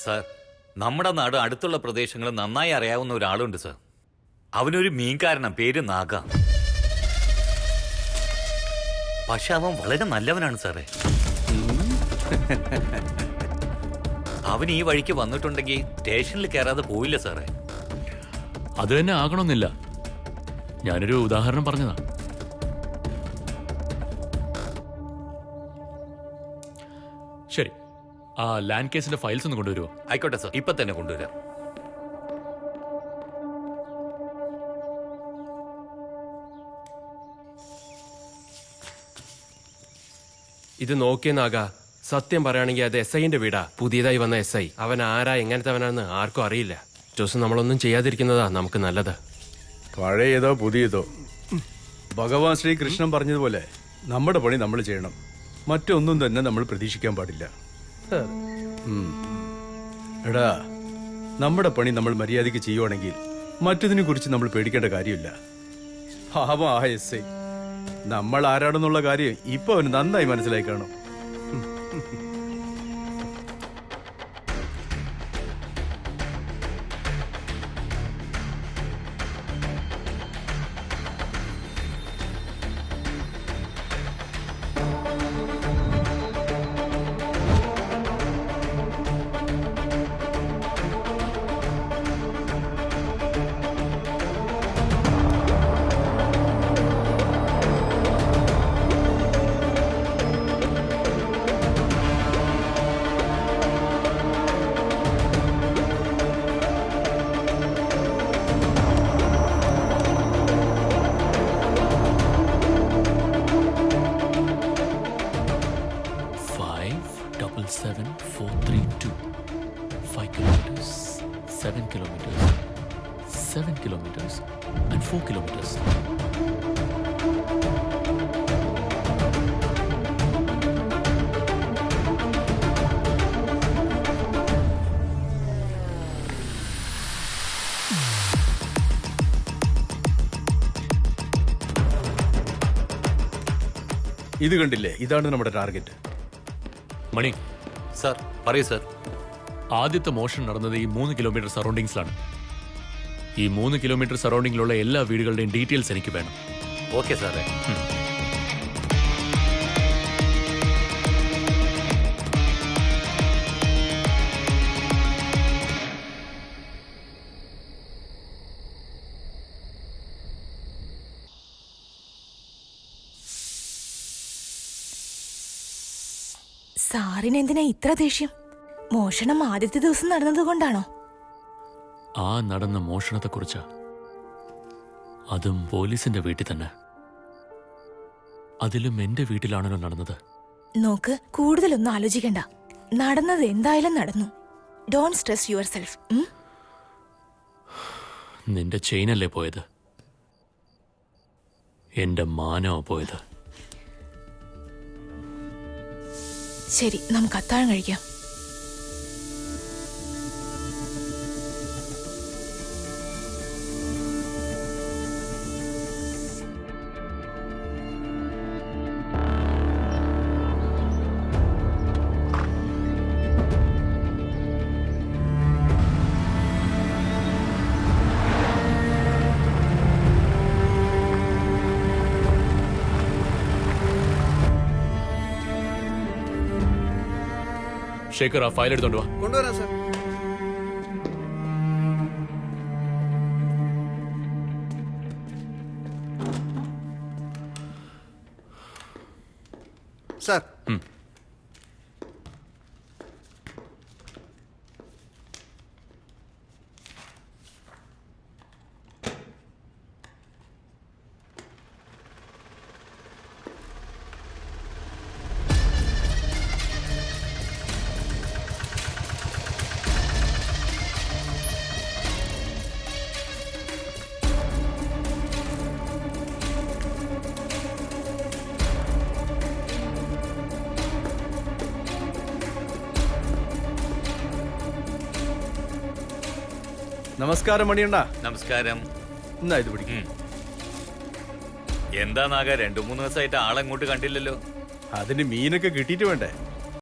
Sir, നമ്മുടെ നാട് അടുത്തുള്ള പ്രദേശങ്ങൾ നന്നായി അറിയാവുന്ന ഒരാളുണ്ട് സാർ. അവനൊരു മീൻകാരനാണ്, പേര് നാഗ. പക്ഷെ അവൻ വളരെ നല്ലവനാണ് സാറേ. അവൻ ഈ വഴിക്ക് വന്നിട്ടുണ്ടെങ്കിൽ സ്റ്റേഷനിൽ കയറാതെ പോയില്ല സാറേ. അത് തന്നെ ആകണമെന്നില്ല. ഞാനൊരു ഉദാഹരണം പറഞ്ഞതാ. ശരി, ആ ലാൻഡ് കേസിന്റെ ഫയൽസ് ഒന്ന് കൊണ്ടുവരുമോ? ആയിക്കോട്ടെ സാർ, ഇപ്പൊ തന്നെ കൊണ്ടുവരാം. ഇത് നോക്കിയെന്നാകാ. സത്യം പറയുകയാണെങ്കിൽ അത് SIന്റെ വീടാ. പുതിയതായി വന്ന SI. അവൻ ആരാ, എങ്ങനത്തെവനാന്ന് ആർക്കും അറിയില്ല. ജോസ്, നമ്മളൊന്നും ചെയ്യാതിരിക്കുന്നതാ നമുക്ക് നല്ലത്. പഴയതോ പുതിയതോ, ഭഗവാൻ ശ്രീകൃഷ്ണൻ പറഞ്ഞതുപോലെ നമ്മുടെ പണി നമ്മൾ ചെയ്യണം. മറ്റൊന്നും തന്നെ നമ്മൾ പ്രതീക്ഷിക്കാൻ പാടില്ല. എടാ, നമ്മുടെ പണി നമ്മൾ മര്യാദയ്ക്ക് ചെയ്യുവാണെങ്കിൽ മറ്റതിനെ കുറിച്ച് നമ്മൾ പേടിക്കേണ്ട കാര്യമില്ല. പാവം ആ SI നമ്മൾ ആരാടെന്നുള്ള കാര്യം ഇപ്പൊ അവന് നന്നായി മനസ്സിലായി കാണും. kilometers and 4 kilometers. ഇത് കണ്ടില്ലേ, ഇതാണ് നമ്മുടെ ടാർഗറ്റ്. മണി സാർ, പറയൂ സാർ. ആദ്യത്തെ മോഷണം നടന്നത് ഈ 3 കിലോമീറ്റർ സറൗണ്ടിങ്സിലാണ്. ഈ 3 കിലോമീറ്റർ സറൗണ്ടിങ്ങിലുള്ള എല്ലാ വീടുകളുടെയും ഡീറ്റെയിൽസ് എനിക്ക് വേണം. ഓക്കെ സാറേ. സാറിന് എന്തിനാ ഇത്ര ദേഷ്യം? മോഷണം ആദ്യത്തെ ദിവസം നടന്നതുകൊണ്ടാണോ? ആ നടന്ന മോഷണത്തെക്കുറിച്ച്, അതും പോലീസിന്റെ വീട്ടിൽ തന്നെ. അതിലും എന്റെ വീട്ടിലാണല്ലോ നടന്നത്. നോക്ക്, കൂടുതലൊന്നും ആലോചിക്കണ്ട. നടന്നത് എന്തായാലും നടന്നു. Don't stress your self. നിന്റെ ചെയിനല്ലേ പോയത്? എന്റെ മാനോ പോയത്? ശരി, നമുക്ക് അത്താഴം കഴിക്കാം. ശേഖർ, ആ ഫയൽ എടുത്തോണ്ട് വാ. കൊണ്ടുവരാം സാർ. സാർ, നമസ്കാരം മണിയണ്ണ. നമസ്കാരം. എന്നാ ഇത് പിടിക്കും. എന്താ നാഗ, 2-3 ദിവസമായിട്ട് ആളെങ്ങോട്ട് കണ്ടില്ലല്ലോ? അതിന് മീനൊക്കെ കിട്ടിയിട്ട് വേണ്ടേ?